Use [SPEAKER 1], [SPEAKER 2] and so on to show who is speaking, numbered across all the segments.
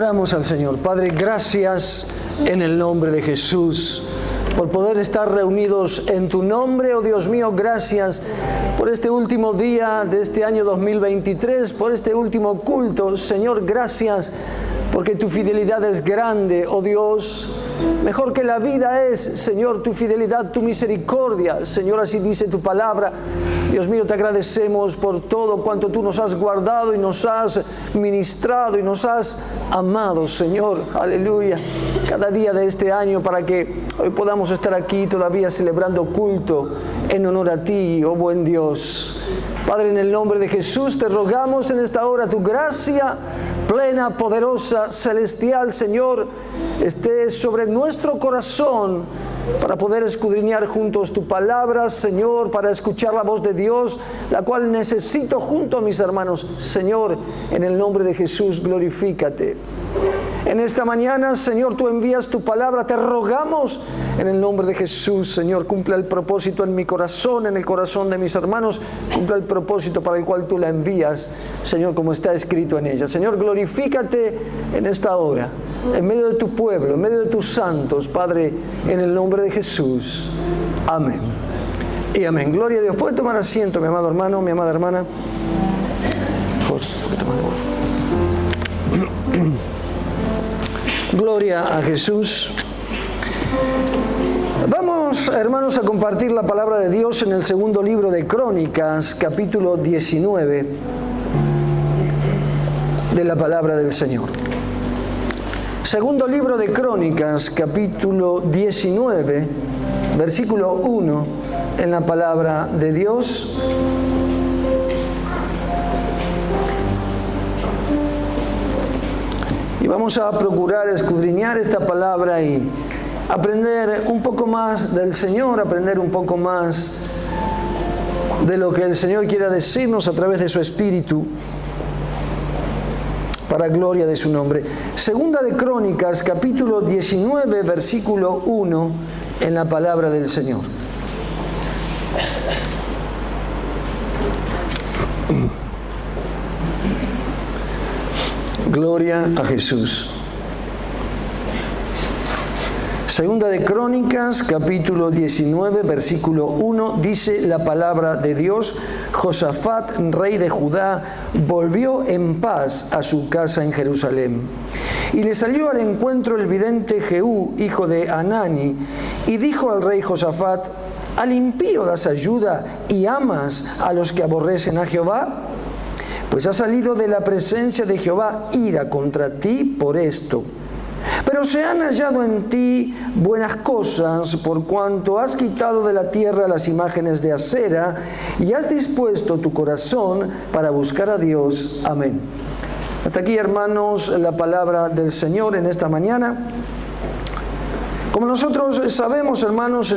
[SPEAKER 1] Oramos al Señor. Padre, gracias en el nombre de Jesús por poder estar reunidos en tu nombre, oh Dios mío. Gracias por este último día de este año 2023, por este último culto. Señor, gracias porque tu fidelidad es grande, oh Dios. Mejor que la vida es, Señor, tu fidelidad, tu misericordia. Señor, así dice tu palabra. Dios mío, te agradecemos por todo cuanto tú nos has guardado y nos has ministrado y nos has amado, Señor. Aleluya. Cada día de este año para que hoy podamos estar aquí todavía celebrando culto en honor a ti, oh buen Dios. Padre, en el nombre de Jesús te rogamos en esta hora tu gracia plena, poderosa, celestial, Señor, esté sobre nuestro corazón para poder escudriñar juntos tu palabra, Señor, para escuchar la voz de Dios, la cual necesito junto a mis hermanos. Señor, en el nombre de Jesús, glorifícate. En esta mañana, Señor, tú envías tu palabra, te rogamos en el nombre de Jesús, Señor, cumpla el propósito en mi corazón, en el corazón de mis hermanos, cumpla el propósito para el cual tú la envías, Señor, como está escrito en ella. Señor, glorifícate en esta hora, en medio de tu pueblo, en medio de tus santos, Padre, en el nombre de Jesús. Amén. Y amén. Gloria a Dios. ¿Puede tomar asiento, mi amado hermano, mi amada hermana? Gloria a Jesús. Vamos, hermanos, a compartir la palabra de Dios en el segundo libro de Crónicas, capítulo 19 de la palabra del Señor. Segundo libro de Crónicas, capítulo 19, versículo 1, en la palabra de Dios. Y vamos a procurar escudriñar esta palabra y aprender un poco más del Señor, aprender un poco más de lo que el Señor quiera decirnos a través de su Espíritu, para gloria de su nombre. Segunda de Crónicas, capítulo 19, versículo 1, en la palabra del Señor. Gloria a Jesús. Segunda de Crónicas, capítulo 19, versículo 1, dice la palabra de Dios: Josafat, rey de Judá, volvió en paz a su casa en Jerusalén. Y le salió al encuentro el vidente Jehú, hijo de Hanani, y dijo al rey Josafat: ¿Al impío das ayuda y amas a los que aborrecen a Jehová? Pues ha salido de la presencia de Jehová ira contra ti por esto. Pero se han hallado en ti buenas cosas, por cuanto has quitado de la tierra las imágenes de acera y has dispuesto tu corazón para buscar a Dios. Amén. Hasta aquí, hermanos, la palabra del Señor en esta mañana. Como nosotros sabemos, hermanos,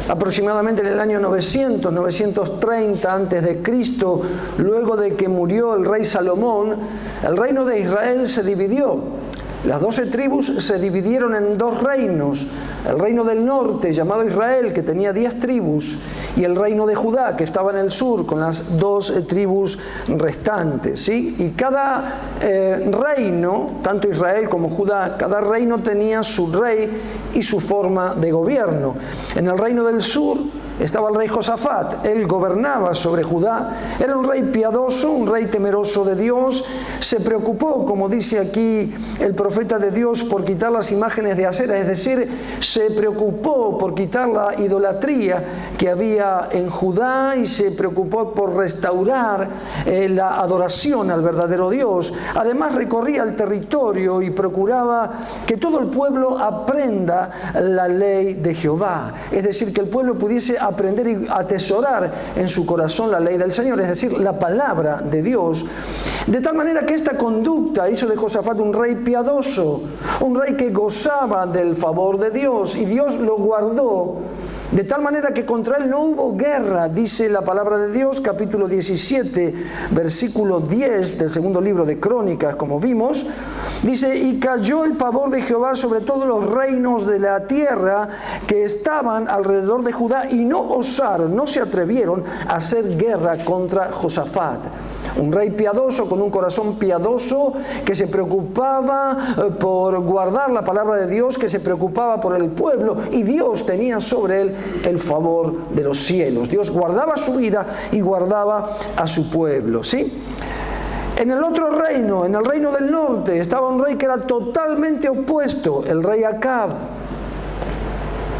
[SPEAKER 1] aproximadamente en el año 930 antes de Cristo, luego de que murió el rey Salomón, el reino de Israel se dividió. Las 12 tribus se dividieron en dos reinos: el reino del norte, llamado Israel, que tenía 10 tribus, y el reino de Judá, que estaba en el sur, con las 2 tribus restantes, ¿sí? Y cada reino, tanto Israel como Judá, cada reino tenía su rey y su forma de gobierno. En el reino del sur estaba el rey Josafat. Él gobernaba sobre Judá. Era un rey piadoso, un rey temeroso de Dios. Se preocupó, como dice aquí el profeta de Dios, por quitar las imágenes de acera, es decir, se preocupó por quitar la idolatría que había en Judá y se preocupó por restaurar la adoración al verdadero Dios. Además, recorría el territorio y procuraba que todo el pueblo aprenda la ley de Jehová, es decir, que el pueblo pudiese aprender y atesorar en su corazón la ley del Señor, es decir, la palabra de Dios. De tal manera que esta conducta hizo de Josafat un rey piadoso, un rey que gozaba del favor de Dios, y Dios lo guardó de tal manera que contra él no hubo guerra. Dice la palabra de Dios, capítulo 17, versículo 10 del segundo libro de Crónicas, como vimos. Dice: y cayó el pavor de Jehová sobre todos los reinos de la tierra que estaban alrededor de Judá, y no osaron, no se atrevieron a hacer guerra contra Josafat. un rey piadoso, con un corazón piadoso, que se preocupaba por guardar la palabra de Dios, que se preocupaba por el pueblo, y Dios tenía sobre él el favor de los cielos. Dios guardaba su vida y guardaba a su pueblo, ¿sí? En el otro reino, en el reino del norte, estaba un rey que era totalmente opuesto, el rey Acab.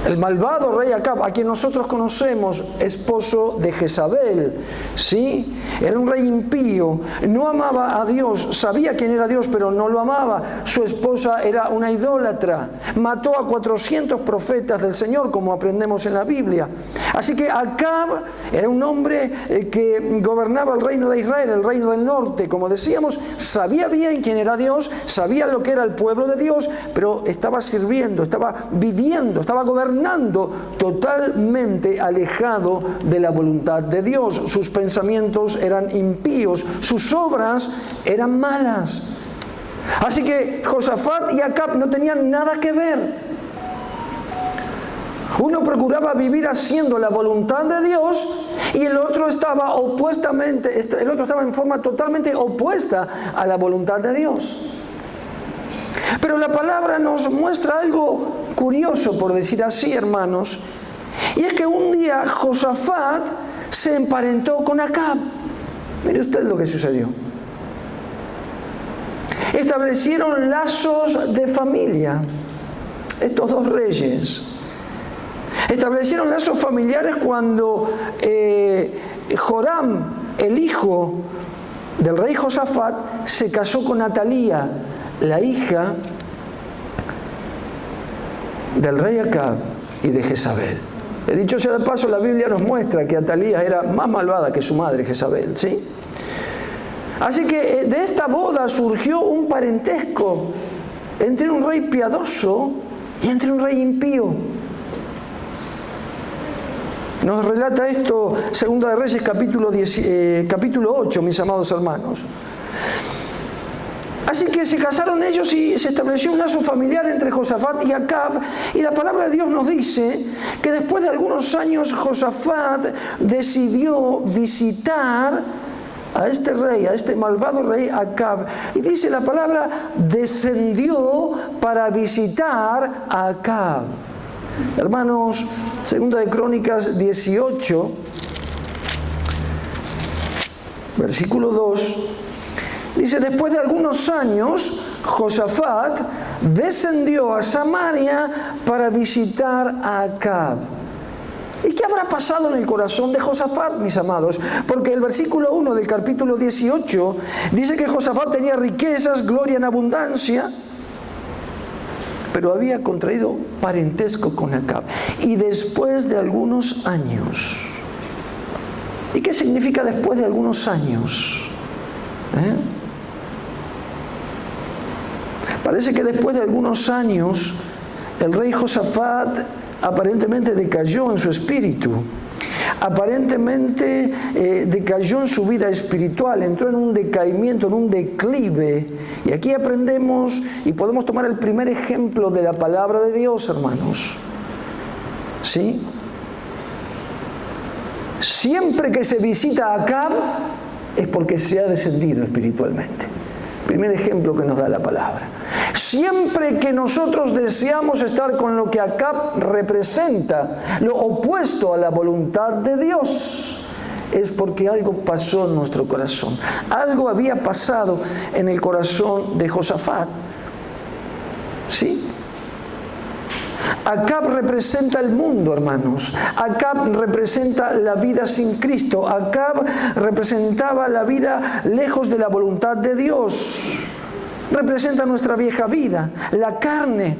[SPEAKER 1] El malvado rey Acab, a quien nosotros conocemos, esposo de Jezabel, ¿sí? Era un rey impío, no amaba a Dios, sabía quién era Dios, pero no lo amaba. Su esposa era una idólatra, mató a 400 profetas del Señor, como aprendemos en la Biblia. Así que Acab era un hombre que gobernaba el reino de Israel, el reino del norte, como decíamos, sabía bien quién era Dios, sabía lo que era el pueblo de Dios, pero estaba sirviendo, estaba viviendo, estaba gobernando totalmente alejado de la voluntad de Dios. Sus pensamientos eran impíos, sus obras eran malas. Así que Josafat y Acab no tenían nada que ver. Uno procuraba vivir haciendo la voluntad de Dios y el otro estaba en forma totalmente opuesta a la voluntad de Dios. Pero la palabra nos muestra algo curioso, por decir así, hermanos, y es que un día Josafat se emparentó con Acab. Mire usted lo que sucedió. Establecieron lazos de familia, estos dos reyes. Establecieron lazos familiares cuando Joram, el hijo del rey Josafat, se casó con Atalía, la hija del rey Acab y de Jezabel. Dicho sea de paso, la Biblia nos muestra que Atalía era más malvada que su madre Jezabel, ¿sí? Así que de esta boda surgió un parentesco entre un rey piadoso y entre un rey impío. Nos relata esto Segunda de Reyes capítulo 8, mis amados hermanos. Así que se casaron ellos y se estableció un lazo familiar entre Josafat y Acab, y la palabra de Dios nos dice que después de algunos años Josafat decidió visitar a este rey, a este malvado rey Acab, y dice la palabra, descendió para visitar a Acab. Hermanos, Segunda de Crónicas 18, versículo 2, dice, después de algunos años, Josafat descendió a Samaria para visitar a Acab. ¿Y qué habrá pasado en el corazón de Josafat, mis amados? Porque el versículo 1 del capítulo 18 dice que Josafat tenía riquezas, gloria en abundancia, pero había contraído parentesco con Acab. Y después de algunos años. ¿Y qué significa después de algunos años? Parece que después de algunos años el rey Josafat aparentemente decayó en su espíritu, aparentemente decayó en su vida espiritual, entró en un decaimiento, en un declive. Y aquí aprendemos y podemos tomar el primer ejemplo de la palabra de Dios, hermanos. ¿Sí? Siempre que se visita a Acab es porque se ha descendido espiritualmente. Primer ejemplo que nos da la palabra. Siempre que nosotros deseamos estar con lo que Acab representa, lo opuesto a la voluntad de Dios, es porque algo pasó en nuestro corazón. Algo había pasado en el corazón de Josafat. ¿Sí? Acab representa el mundo, hermanos. Acab representa la vida sin Cristo. Acab representaba la vida lejos de la voluntad de Dios. Representa nuestra vieja vida, la carne.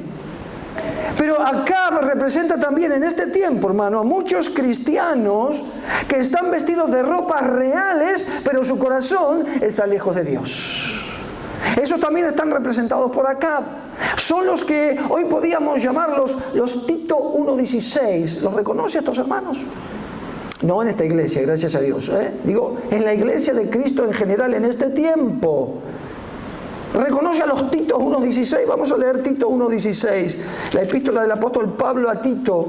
[SPEAKER 1] Pero Acab representa también en este tiempo, hermano, a muchos cristianos que están vestidos de ropas reales, pero su corazón está lejos de Dios. Esos también están representados por Acab. Son los que hoy podíamos llamarlos los Tito 1:16. ¿Los reconoce estos hermanos? No en esta iglesia, gracias a Dios. Digo, en la iglesia de Cristo en general en este tiempo. Reconoce a los Tito 1:16. Vamos a leer Tito 1:16. La epístola del apóstol Pablo a Tito,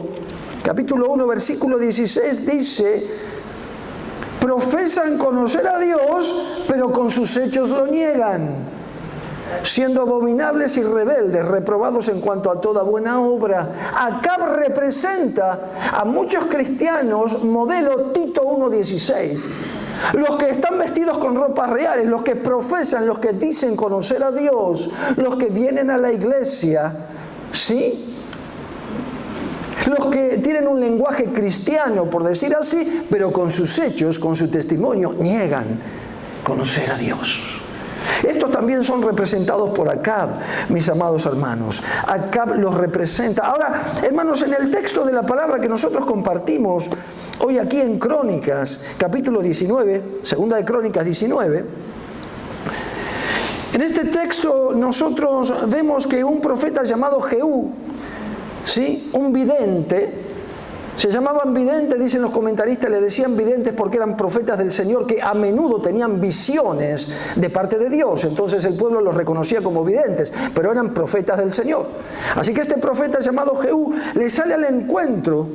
[SPEAKER 1] capítulo 1, versículo 16, dice: profesan conocer a Dios, pero con sus hechos lo niegan, siendo abominables y rebeldes, reprobados en cuanto a toda buena obra. Acab representa a muchos cristianos, modelo Tito 1:16. Los que están vestidos con ropas reales, los que profesan, los que dicen conocer a Dios, los que vienen a la iglesia, ¿sí? Los que tienen un lenguaje cristiano, por decir así, pero con sus hechos, con su testimonio, niegan conocer a Dios. Estos también son representados por Acab, mis amados hermanos. Acab los representa. Ahora, hermanos, en el texto de la palabra que nosotros compartimos hoy aquí en Crónicas, capítulo 19, segunda de Crónicas 19, en este texto nosotros vemos que un profeta llamado Jehú, ¿sí?, un vidente, se llamaban videntes, dicen los comentaristas, le decían videntes porque eran profetas del Señor que a menudo tenían visiones de parte de Dios. Entonces el pueblo los reconocía como videntes, pero eran profetas del Señor. Así que este profeta llamado Jehú le sale al encuentro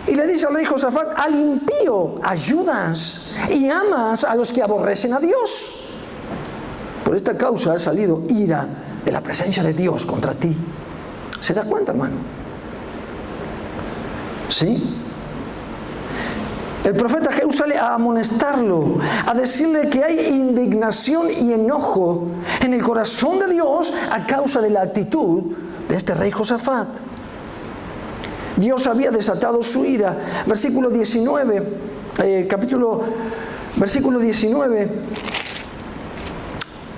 [SPEAKER 1] y le dice al rey Josafat: al impío ayudas y amas a los que aborrecen a Dios. Por esta causa ha salido ira de la presencia de Dios contra ti. ¿Se da cuenta, hermano? ¿Sí? El profeta Jehú sale a amonestarlo, a decirle que hay indignación y enojo en el corazón de Dios a causa de la actitud de este rey Josafat. Dios había desatado su ira. Versículo 19, versículo 19,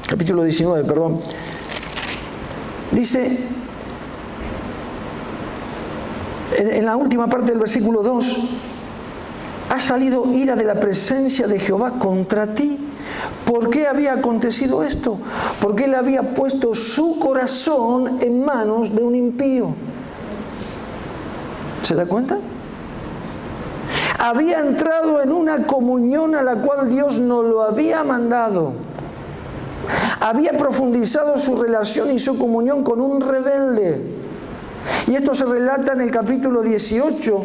[SPEAKER 1] capítulo 19, perdón. Dice, en la última parte del versículo 2, ha salido ira de la presencia de Jehová contra ti. ¿Por qué había acontecido esto? Porque él había puesto su corazón en manos de un impío. ¿Se da cuenta? Había entrado en una comunión a la cual Dios no lo había mandado. Había profundizado su relación y su comunión con un rebelde. Y esto se relata en el capítulo 18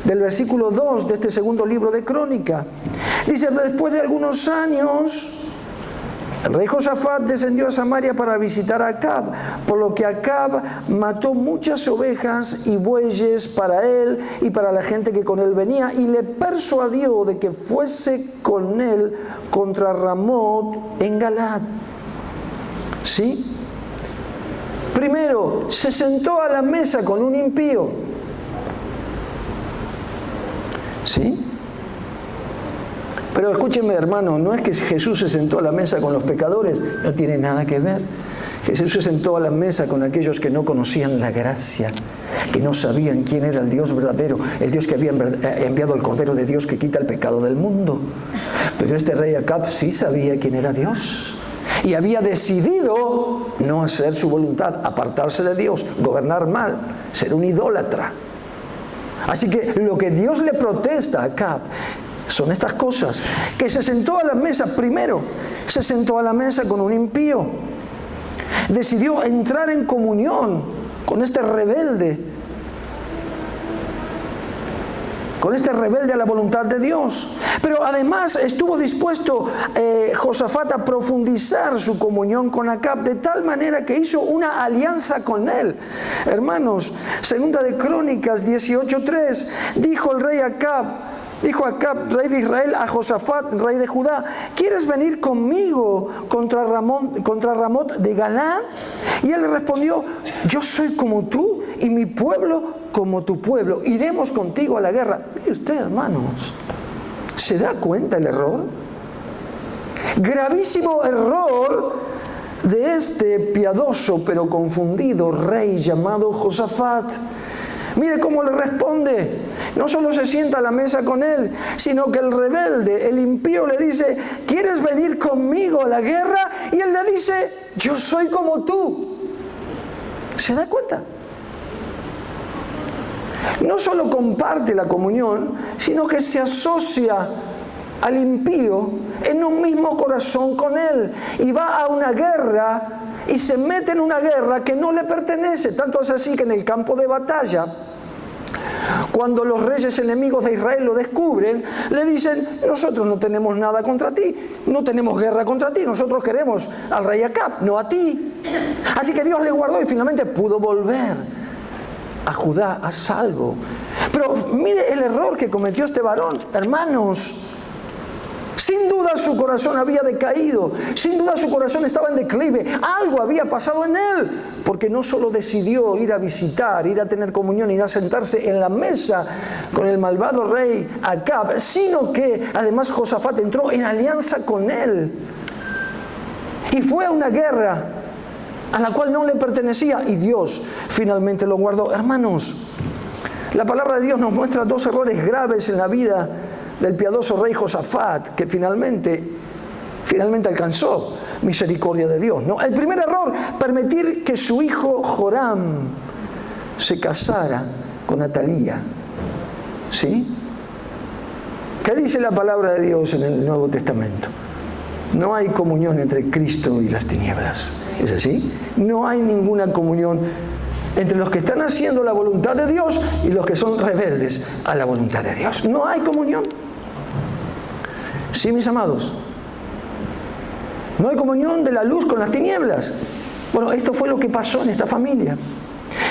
[SPEAKER 1] del versículo 2 de este segundo libro de Crónica. Dice: después de algunos años, el rey Josafat descendió a Samaria para visitar a Acab, por lo que Acab mató muchas ovejas y bueyes para él y para la gente que con él venía, y le persuadió de que fuese con él contra Ramot en Galaad. ¿Sí? Primero, se sentó a la mesa con un impío. ¿Sí? Pero escúchenme, hermano, no es que Jesús se sentó a la mesa con los pecadores, no tiene nada que ver. Jesús se sentó a la mesa con aquellos que no conocían la gracia, que no sabían quién era el Dios verdadero, el Dios que había enviado al Cordero de Dios que quita el pecado del mundo. Pero este rey Acab sí sabía quién era Dios. Y había decidido no hacer su voluntad, apartarse de Dios, gobernar mal, ser un idólatra. Así que lo que Dios le protesta a Acab son estas cosas, que se sentó a la mesa. Primero, se sentó a la mesa con un impío. Decidió entrar en comunión con este rebelde, a la voluntad de Dios. Pero además estuvo dispuesto Josafat a profundizar su comunión con Acab de tal manera que hizo una alianza con él. Hermanos, segunda de Crónicas 18:3, dijo Acab, rey de Israel, a Josafat, rey de Judá: ¿quieres venir conmigo contra Ramot de Galaad? Y él le respondió: yo soy como tú y mi pueblo como tu pueblo. Iremos contigo a la guerra. Mire usted, hermanos, ¿se da cuenta el error? Gravísimo error de este piadoso pero confundido rey llamado Josafat. Mire cómo le responde. No solo se sienta a la mesa con él, sino que el rebelde, el impío, le dice: ¿quieres venir conmigo a la guerra? Y él le dice: yo soy como tú. ¿Se da cuenta? No solo comparte la comunión, sino que se asocia al impío en un mismo corazón con él. Y va a una guerra y se mete en una guerra que no le pertenece. Tanto es así que en el campo de batalla, Cuando los reyes enemigos de Israel lo descubren, le dicen: nosotros no tenemos nada contra ti, no tenemos guerra contra ti, nosotros queremos al rey Acab, no a ti. Así que Dios le guardó y finalmente pudo volver a Judá a salvo. Pero mire el error que cometió este varón, hermanos. Sin duda su corazón había decaído, sin duda su corazón estaba en declive, algo había pasado en él, porque no solo decidió ir a visitar, ir a tener comunión, ir a sentarse en la mesa con el malvado rey Acab, sino que además Josafat entró en alianza con él y fue a una guerra a la cual no le pertenecía, y Dios finalmente lo guardó. Hermanos, la palabra de Dios nos muestra dos errores graves en la vida del piadoso rey Josafat, que finalmente alcanzó misericordia de Dios, ¿no? El primer error: permitir que su hijo Joram se casara con Atalía. ¿Sí? ¿Qué dice la palabra de Dios en el Nuevo Testamento? No hay comunión entre Cristo y las tinieblas. ¿Es así? No hay ninguna comunión entre los que están haciendo la voluntad de Dios y los que son rebeldes a la voluntad de Dios. No hay comunión. Sí, mis amados. No hay comunión de la luz con las tinieblas. Bueno, esto fue lo que pasó en esta familia.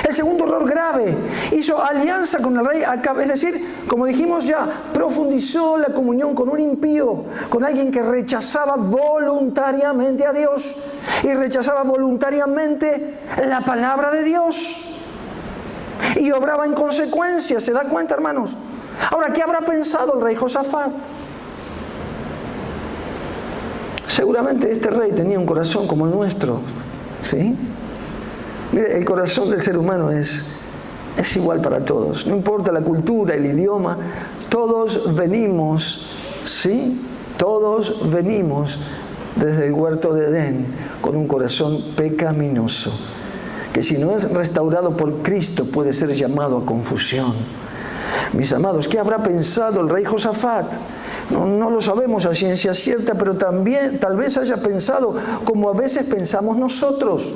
[SPEAKER 1] El segundo error grave: hizo alianza con el rey Acab, es decir, como dijimos ya, profundizó la comunión con un impío, con alguien que rechazaba voluntariamente a Dios y rechazaba voluntariamente la palabra de Dios y obraba en consecuencia. ¿Se da cuenta, hermanos? Ahora, ¿qué habrá pensado el rey Josafat? Seguramente este rey tenía un corazón como el nuestro, ¿sí? Mire, el corazón del ser humano es igual para todos. No importa la cultura, el idioma, todos venimos, ¿sí? Todos venimos desde el huerto de Edén con un corazón pecaminoso, que si no es restaurado por Cristo puede ser llamado a confusión. Mis amados, ¿qué habrá pensado el rey Josafat? No lo sabemos a ciencia cierta, pero también tal vez haya pensado como a veces pensamos nosotros.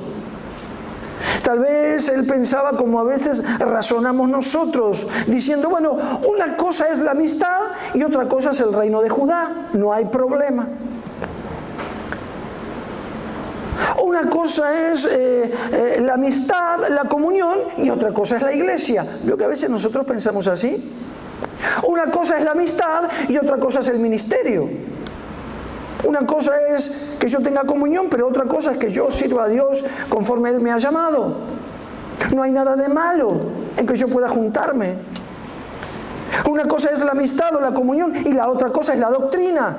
[SPEAKER 1] Tal vez él pensaba como a veces razonamos nosotros, diciendo: bueno, una cosa es la amistad y otra cosa es el reino de Judá, no hay problema. Una cosa es la amistad, la comunión, y otra cosa es la iglesia. ¿Vio que a veces nosotros pensamos así? Una cosa es la amistad y otra cosa es el ministerio. Una cosa es que yo tenga comunión, pero otra cosa es que yo sirva a Dios conforme Él me ha llamado. No hay nada de malo en que yo pueda juntarme. Una cosa es la amistad o la comunión y la otra cosa es la doctrina.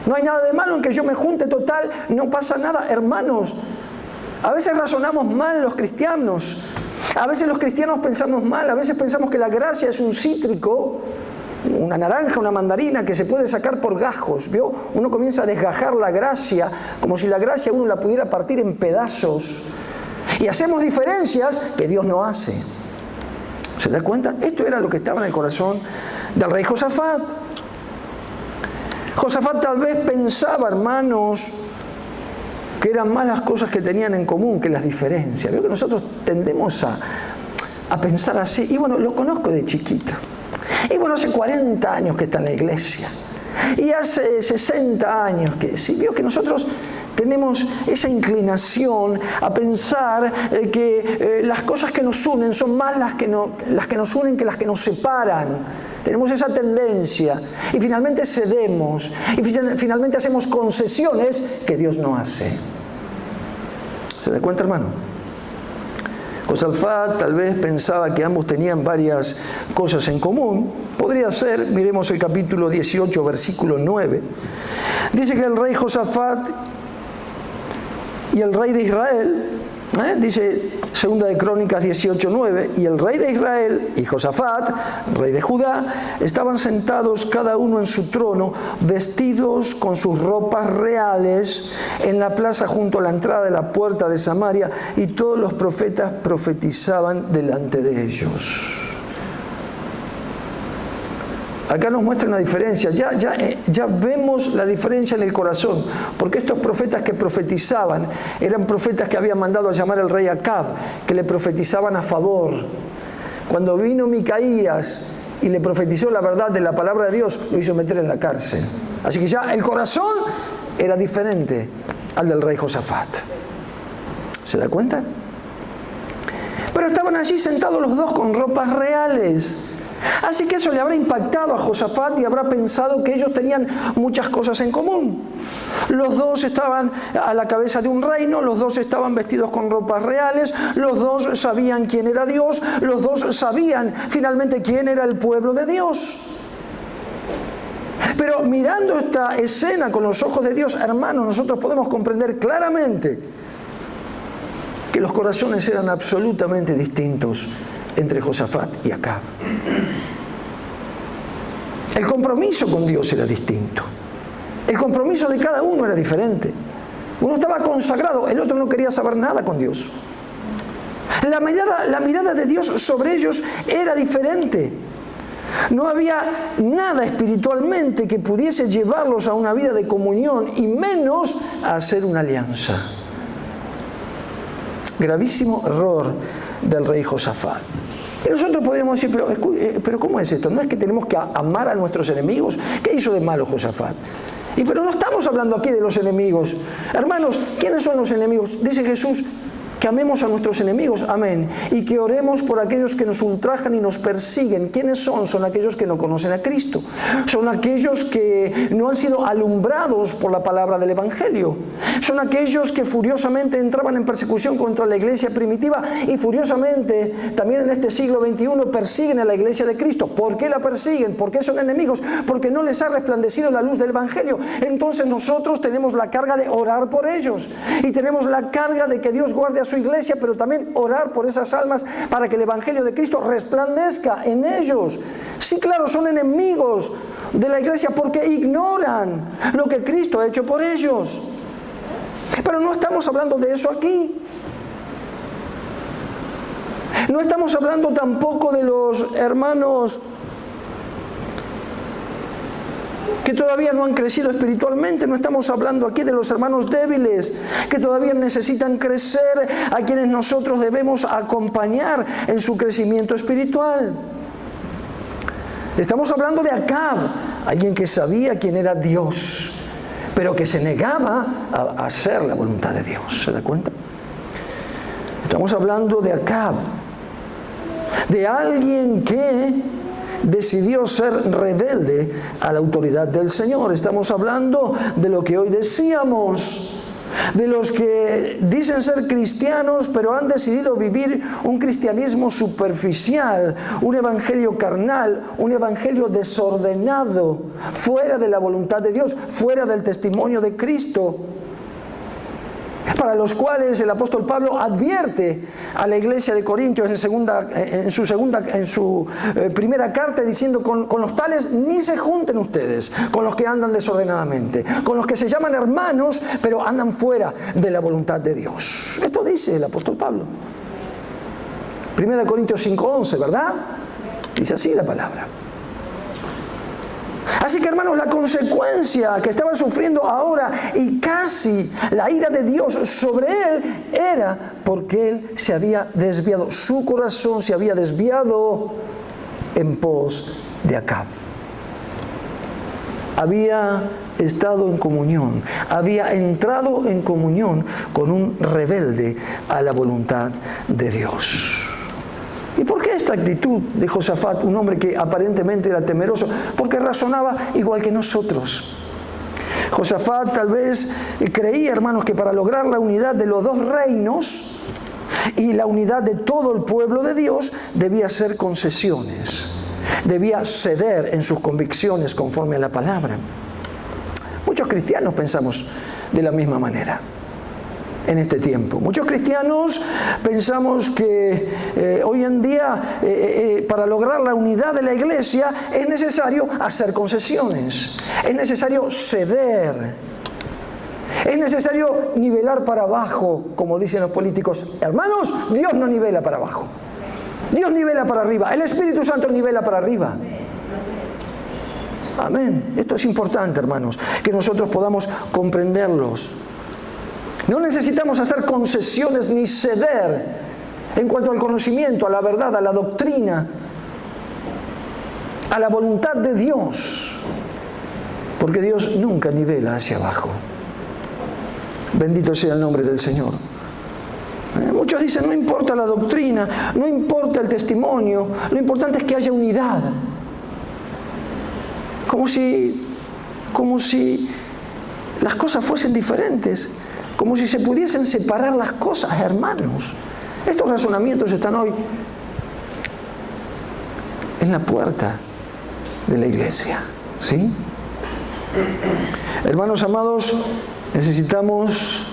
[SPEAKER 1] No hay nada de malo en que yo me junte, total, no pasa nada. Hermanos, a veces razonamos mal los cristianos. A veces los cristianos pensamos mal, a veces pensamos que la gracia es un cítrico, una naranja, una mandarina que se puede sacar por gajos, ¿vio? Uno comienza a desgajar la gracia, como si la gracia uno la pudiera partir en pedazos. Y hacemos diferencias que Dios no hace. ¿Se da cuenta? Esto era lo que estaba en el corazón del rey Josafat. Josafat tal vez pensaba, hermanos, que eran más las cosas que tenían en común que las diferencias. Veo que nosotros tendemos a pensar así. Y bueno, lo conozco de chiquito. Y bueno, hace 40 años que está en la iglesia. Y hace 60 años que sí, veo que nosotros tenemos esa inclinación a pensar que las cosas que nos unen son más las que nos unen que las que nos separan. Tenemos esa tendencia y finalmente cedemos y finalmente hacemos concesiones que Dios no hace. ¿Se da cuenta, hermano? Josafat tal vez pensaba que ambos tenían varias cosas en común. Podría ser, miremos el capítulo 18, versículo 9. Dice que el rey Josafat y el rey de Israel, dice 2 de Crónicas 18:9, y el rey de Israel y Josafat, rey de Judá, estaban sentados cada uno en su trono, vestidos con sus ropas reales, en la plaza junto a la entrada de la puerta de Samaria, y todos los profetas profetizaban delante de ellos. Acá nos muestra una diferencia, ya vemos la diferencia en el corazón, porque estos profetas que profetizaban eran profetas que había mandado a llamar el rey Acab, que le profetizaban a favor, Cuando vino Micaías y le profetizó la verdad de la palabra de Dios, lo hizo meter en la cárcel. Así que ya el corazón era diferente al del rey Josafat. ¿Se da cuenta? Pero estaban allí sentados los dos con ropas reales. Así que eso le habrá impactado a Josafat y habrá pensado que ellos tenían muchas cosas en común. Los dos estaban a la cabeza de un reino, los dos estaban vestidos con ropas reales, los dos sabían quién era Dios, los dos sabían finalmente quién era el pueblo de Dios. Pero mirando esta escena con los ojos de Dios, hermanos, nosotros podemos comprender claramente que los corazones eran absolutamente distintos entre Josafat y Acab. El compromiso con Dios era distinto. El compromiso de cada uno era diferente. Uno estaba consagrado, el otro no quería saber nada con Dios. La mirada de Dios sobre ellos era diferente. No había nada espiritualmente que pudiese llevarlos a una vida de comunión y menos a hacer una alianza. Gravísimo error del rey Josafat. Y nosotros podríamos decir, pero ¿cómo es esto? ¿No es que tenemos que amar a nuestros enemigos? ¿Qué hizo de malo Josafat? Pero no estamos hablando aquí de los enemigos. Hermanos, ¿quiénes son los enemigos? Dice Jesús que amemos a nuestros enemigos, amén, y que oremos por aquellos que nos ultrajan y nos persiguen. ¿Quiénes son? Son aquellos que no conocen a Cristo. Son aquellos que no han sido alumbrados por la palabra del Evangelio. Son aquellos que furiosamente entraban en persecución contra la iglesia primitiva y furiosamente también en este siglo XXI persiguen a la iglesia de Cristo. ¿Por qué la persiguen? ¿Por qué son enemigos? Porque no les ha resplandecido la luz del Evangelio. Entonces nosotros tenemos la carga de orar por ellos y tenemos la carga de que Dios guarde a su iglesia, pero también orar por esas almas para que el Evangelio de Cristo resplandezca en ellos. Sí, claro, son enemigos de la iglesia porque ignoran lo que Cristo ha hecho por ellos. Pero no estamos hablando de eso aquí. No estamos hablando tampoco de los hermanos que todavía no han crecido espiritualmente. No estamos hablando aquí de los hermanos débiles que todavía necesitan crecer, a quienes nosotros debemos acompañar en su crecimiento espiritual. Estamos hablando de Acab, alguien que sabía quién era Dios, pero que se negaba a hacer la voluntad de Dios. ¿Se da cuenta? Estamos hablando de Acab, de alguien que decidió ser rebelde a la autoridad del Señor. Estamos hablando de lo que hoy decíamos, de los que dicen ser cristianos, pero han decidido vivir un cristianismo superficial, un evangelio carnal, un evangelio desordenado, fuera de la voluntad de Dios, fuera del testimonio de Cristo, para los cuales el apóstol Pablo advierte a la iglesia de Corintios en su primera carta, diciendo: con los tales ni se junten ustedes, con los que andan desordenadamente, con los que se llaman hermanos pero andan fuera de la voluntad de Dios. Esto dice el apóstol Pablo. 1 Corintios 5:11, ¿verdad? Dice así la palabra. Así que, hermanos, la consecuencia que estaban sufriendo ahora y casi la ira de Dios sobre él era porque él se había desviado, su corazón se había desviado en pos de Acab. Había estado en comunión, había entrado en comunión con un rebelde a la voluntad de Dios. ¿Y por qué esta actitud de Josafat, un hombre que aparentemente era temeroso? Porque razonaba igual que nosotros. Josafat tal vez creía, hermanos, que para lograr la unidad de los dos reinos y la unidad de todo el pueblo de Dios, debía hacer concesiones, debía ceder en sus convicciones conforme a la palabra. Muchos cristianos pensamos de la misma manera en este tiempo. Muchos cristianos pensamos que hoy en día para lograr la unidad de la iglesia es necesario hacer concesiones, es necesario ceder, es necesario nivelar para abajo, como dicen los políticos. Hermanos, Dios no nivela para abajo, Dios nivela para arriba, el Espíritu Santo nivela para arriba. Amén. Esto es importante, hermanos, que nosotros podamos comprenderlos. No necesitamos hacer concesiones ni ceder en cuanto al conocimiento, a la verdad, a la doctrina, a la voluntad de Dios, porque Dios nunca nivela hacia abajo. Bendito sea el nombre del Señor. Muchos dicen, no importa la doctrina, no importa el testimonio, lo importante es que haya unidad. Como si las cosas fuesen diferentes, como si se pudiesen separar las cosas, hermanos. Estos razonamientos están hoy en la puerta de la iglesia, ¿sí? Hermanos amados, necesitamos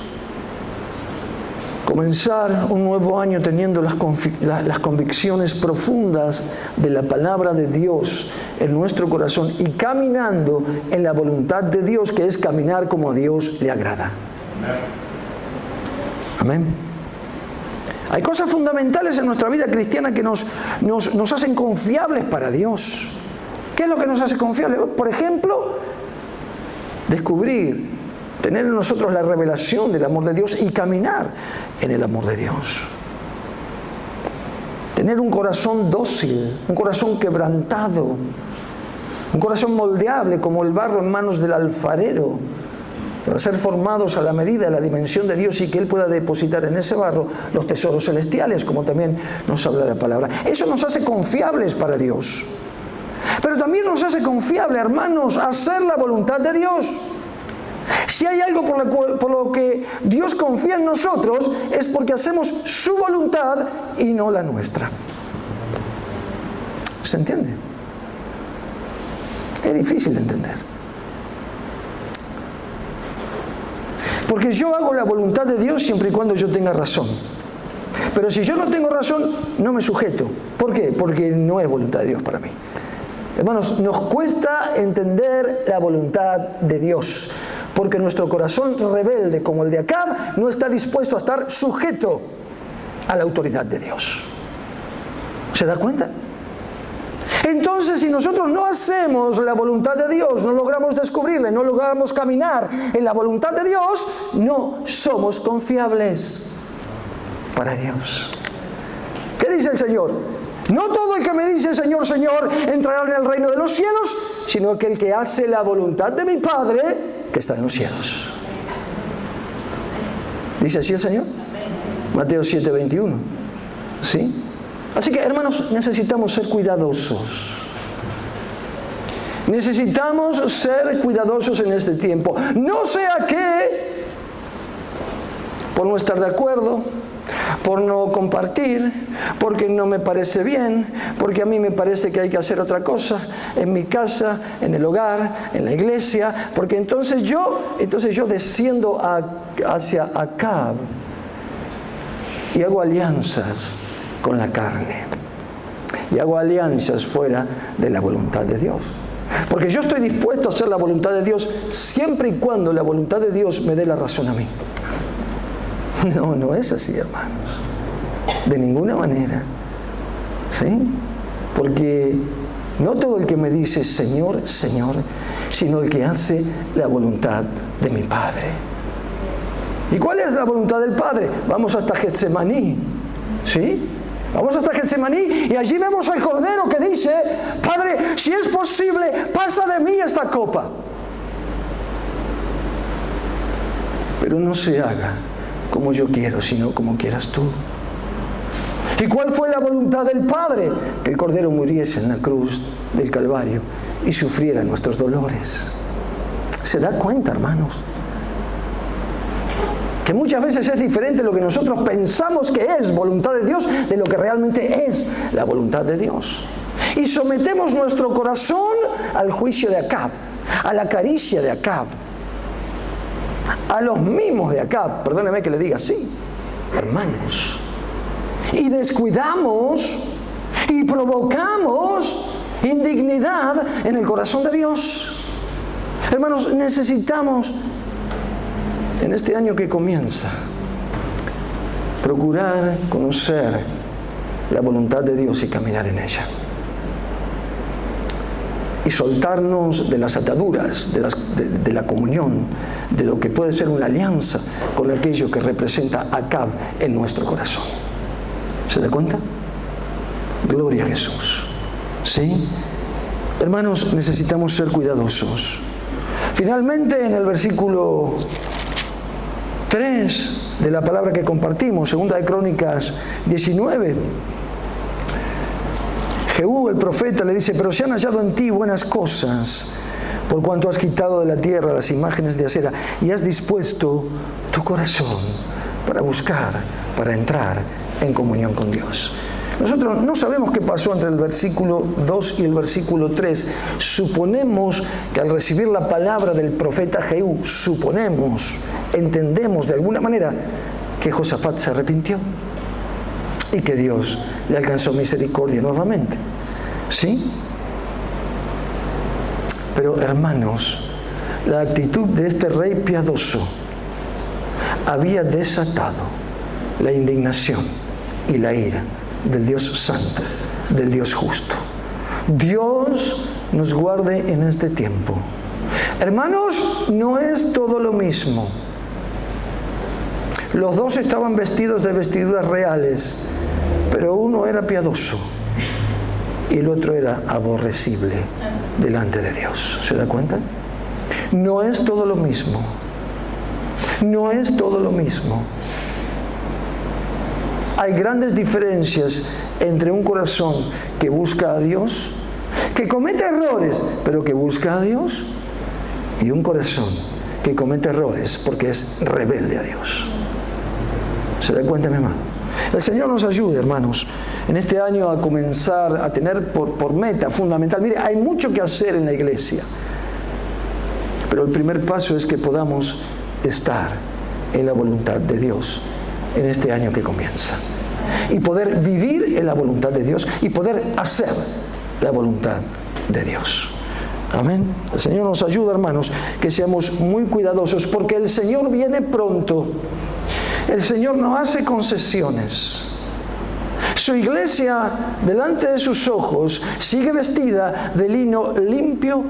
[SPEAKER 1] comenzar un nuevo año teniendo las convicciones profundas de la palabra de Dios en nuestro corazón y caminando en la voluntad de Dios, que es caminar como a Dios le agrada. Amén. Hay cosas fundamentales en nuestra vida cristiana que nos hacen confiables para Dios. ¿Qué es lo que nos hace confiables? Por ejemplo, descubrir, tener en nosotros la revelación del amor de Dios y caminar en el amor de Dios. Tener un corazón dócil, un corazón quebrantado, un corazón moldeable como el barro en manos del alfarero, para ser formados a la medida, a la dimensión de Dios y que Él pueda depositar en ese barro los tesoros celestiales, como también nos habla la palabra. Eso nos hace confiables para Dios. Pero también nos hace confiables, hermanos, hacer la voluntad de Dios. Si hay algo por lo que Dios confía en nosotros, es porque hacemos su voluntad y no la nuestra. ¿Se entiende? Es difícil de entender. Porque yo hago la voluntad de Dios siempre y cuando yo tenga razón. Pero si yo no tengo razón, no me sujeto. ¿Por qué? Porque no es voluntad de Dios para mí. Hermanos, nos cuesta entender la voluntad de Dios, porque nuestro corazón rebelde, como el de Acab, no está dispuesto a estar sujeto a la autoridad de Dios. ¿Se da cuenta? Entonces, si nosotros no hacemos la voluntad de Dios, no logramos descubrirla, no logramos caminar en la voluntad de Dios, no somos confiables para Dios. ¿Qué dice el Señor? No todo el que me dice Señor, Señor, entrará en el reino de los cielos, sino que el que hace la voluntad de mi Padre que está en los cielos. ¿Dice así el Señor? Mateo 7:21. ¿Sí? Así que, hermanos, necesitamos ser cuidadosos. Necesitamos ser cuidadosos en este tiempo. No sea que, por no estar de acuerdo, por no compartir, porque no me parece bien, porque a mí me parece que hay que hacer otra cosa en mi casa, en el hogar, en la iglesia, porque entonces yo desciendo hacia Acab y hago alianzas con la carne y hago alianzas fuera de la voluntad de Dios. Porque yo estoy dispuesto a hacer la voluntad de Dios siempre y cuando la voluntad de Dios me dé la razón a mí. No, no es así, hermanos. De ninguna manera. ¿Sí? Porque no todo el que me dice Señor, Señor, sino el que hace la voluntad de mi Padre. ¿Y cuál es la voluntad del Padre? Vamos hasta Getsemaní. ¿Sí? Vamos hasta Getsemaní y allí vemos al Cordero que dice, Padre, si es posible, pasa de mí esta copa. Pero no se haga como yo quiero, sino como quieras tú. ¿Y cuál fue la voluntad del Padre? Que el Cordero muriese en la cruz del Calvario y sufriera nuestros dolores. ¿Se da cuenta, hermanos? Que muchas veces es diferente lo que nosotros pensamos que es voluntad de Dios de lo que realmente es la voluntad de Dios. Y sometemos nuestro corazón al juicio de Acab, a la caricia de Acab, a los mimos de Acab, perdóneme que le diga así, hermanos. Y descuidamos y provocamos indignidad en el corazón de Dios. Hermanos, necesitamos en este año que comienza procurar conocer la voluntad de Dios y caminar en ella. Y soltarnos de las ataduras, de la comunión, de lo que puede ser una alianza con aquello que representa Acab en nuestro corazón. ¿Se da cuenta? Gloria a Jesús. ¿Sí? Hermanos, necesitamos ser cuidadosos. Finalmente, en el versículo 3 de la palabra que compartimos, segunda de Crónicas 19, Jehú, el profeta, le dice: pero se han hallado en ti buenas cosas, por cuanto has quitado de la tierra las imágenes de acera y has dispuesto tu corazón para buscar, para entrar en comunión con Dios. Nosotros no sabemos qué pasó entre el versículo 2 y el versículo 3. Suponemos que al recibir la palabra del profeta Jehú, entendemos de alguna manera que Josafat se arrepintió y que Dios le alcanzó misericordia nuevamente. ¿Sí? Pero hermanos, la actitud de este rey piadoso había desatado la indignación y la ira del Dios santo, del Dios justo. Dios nos guarde en este tiempo. Hermanos, no es todo lo mismo. Los dos estaban vestidos de vestiduras reales, pero uno era piadoso y el otro era aborrecible delante de Dios. ¿Se da cuenta? No es todo lo mismo. No es todo lo mismo. Hay grandes diferencias entre un corazón que busca a Dios, que comete errores, pero que busca a Dios, y un corazón que comete errores porque es rebelde a Dios. ¿Se da cuenta, mi hermano? El Señor nos ayude, hermanos, en este año a comenzar a tener por meta fundamental. Mire, hay mucho que hacer en la iglesia, pero el primer paso es que podamos estar en la voluntad de Dios en este año que comienza, y poder vivir en la voluntad de Dios y poder hacer la voluntad de Dios. Amén. El Señor nos ayuda, hermanos, que seamos muy cuidadosos, porque el Señor viene pronto. El Señor no hace concesiones. Su iglesia, delante de sus ojos, sigue vestida de lino limpio,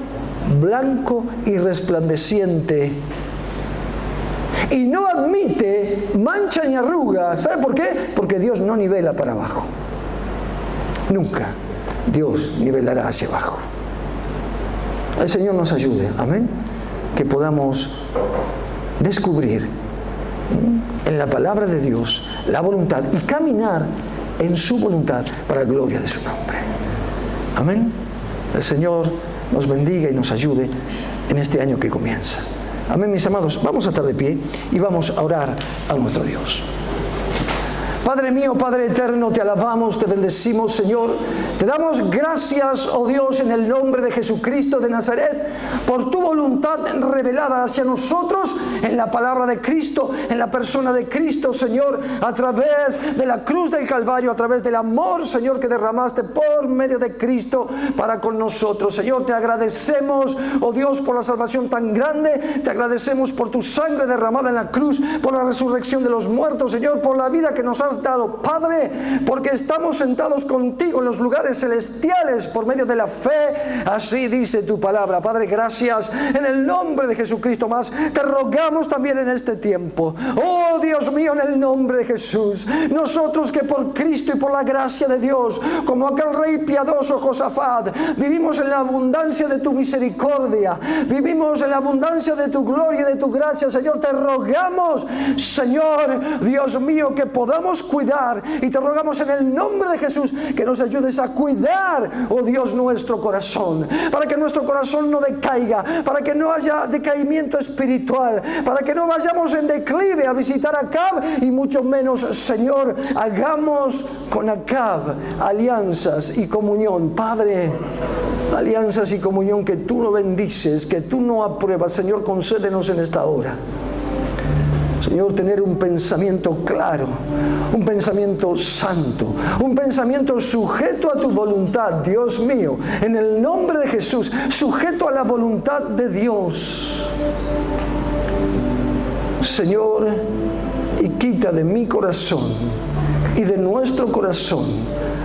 [SPEAKER 1] blanco y resplandeciente, y no admite mancha ni arruga. ¿Sabe por qué? Porque Dios no nivela para abajo. Nunca Dios nivelará hacia abajo. El Señor nos ayude, amén, que podamos descubrir en la palabra de Dios la voluntad y caminar en su voluntad para la gloria de su nombre. Amén. El Señor nos bendiga y nos ayude en este año que comienza. Amén, mis amados. Vamos a estar de pie y vamos a orar a nuestro Dios. Padre mío, Padre eterno, te alabamos, te bendecimos, Señor. Te damos gracias, oh Dios, en el nombre de Jesucristo de Nazaret, por tu voluntad revelada hacia nosotros en la palabra de Cristo, en la persona de Cristo, Señor, a través de la cruz del Calvario, a través del amor, Señor, que derramaste por medio de Cristo para con nosotros. Señor, te agradecemos, oh Dios, por la salvación tan grande. Te agradecemos por tu sangre derramada en la cruz, por la resurrección de los muertos, Señor, por la vida que nos has dado, Padre, porque estamos sentados contigo en los lugares celestiales por medio de la fe. Así dice tu palabra. Padre, gracias en el nombre de Jesucristo. Más te rogamos también en este tiempo, oh Dios mío, en el nombre de Jesús, nosotros que por Cristo y por la gracia de Dios, como aquel rey piadoso Josafat, vivimos en la abundancia de tu misericordia, vivimos en la abundancia de tu gloria y de tu gracia. Señor, te rogamos, Señor Dios mío, que podamos cuidar, y te rogamos en el nombre de Jesús que nos ayudes a cuidar, oh Dios, nuestro corazón, para que nuestro corazón no decaiga, para que no haya decaimiento espiritual, para que no vayamos en declive a visitar a Acab, y mucho menos, Señor, hagamos con Acab alianzas y comunión, Padre, alianzas y comunión que tú no bendices, que tú no apruebas. Señor, concédenos en esta hora, Señor, tener un pensamiento claro, un pensamiento santo, un pensamiento sujeto a tu voluntad, Dios mío, en el nombre de Jesús, sujeto a la voluntad de Dios. Señor, y quita de mi corazón y de nuestro corazón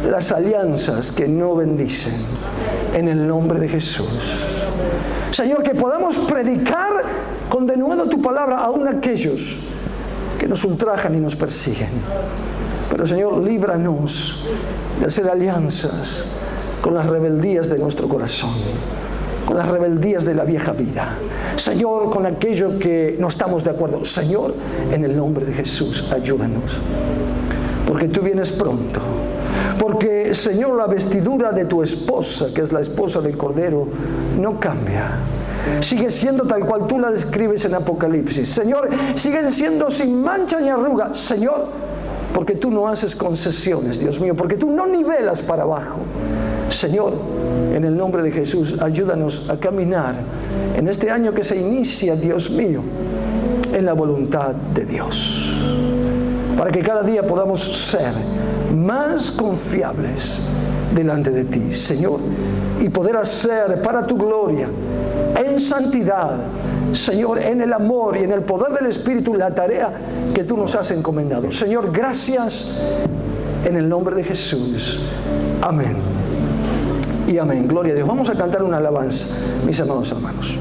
[SPEAKER 1] las alianzas que no bendicen, en el nombre de Jesús. Señor, que podamos predicar con denuedo tu palabra aún aquellos que nos ultrajan y nos persiguen. Pero Señor, líbranos de hacer alianzas con las rebeldías de nuestro corazón, con las rebeldías de la vieja vida. Señor, con aquello que no estamos de acuerdo. Señor, en el nombre de Jesús, ayúdanos. Porque tú vienes pronto. Porque, Señor, la vestidura de tu esposa, que es la esposa del Cordero, no cambia. Sigue siendo tal cual tú la describes en Apocalipsis. Señor, siguen siendo sin mancha ni arruga. Señor, porque tú no haces concesiones, Dios mío, porque tú no nivelas para abajo. Señor, en el nombre de Jesús, ayúdanos a caminar en este año que se inicia, Dios mío, en la voluntad de Dios. Para que cada día podamos ser más confiables delante de ti, Señor, y poder hacer para tu gloria, en santidad, Señor, en el amor y en el poder del Espíritu, la tarea que tú nos has encomendado. Señor, gracias en el nombre de Jesús. Amén. Y amén. Gloria a Dios. Vamos a cantar una alabanza, mis amados hermanos.